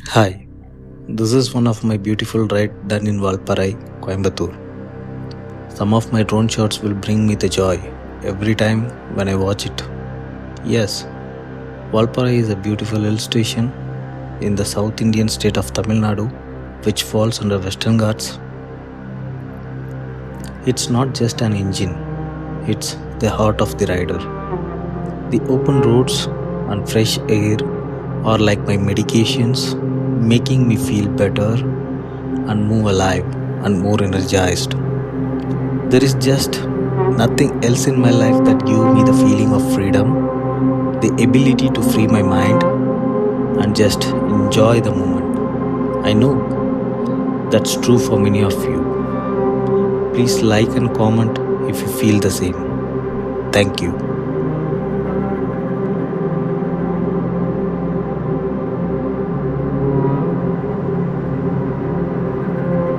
Hi, this is one of my beautiful rides done in Valparai, Coimbatore. Some of my drone shots will bring me the joy every time when I watch it. Yes, Valparai is a beautiful hill station in the South Indian state of Tamil Nadu, which falls under Western Ghats. It's not just an engine, it's the heart of the rider. The open roads and fresh air are like my medications, making me feel better and move alive and more energized. There is just nothing else in my life that gives me the feeling of freedom, the ability to free my mind and just enjoy the moment. I know that's true for many of you. Please like and comment if you feel the same. Thank you.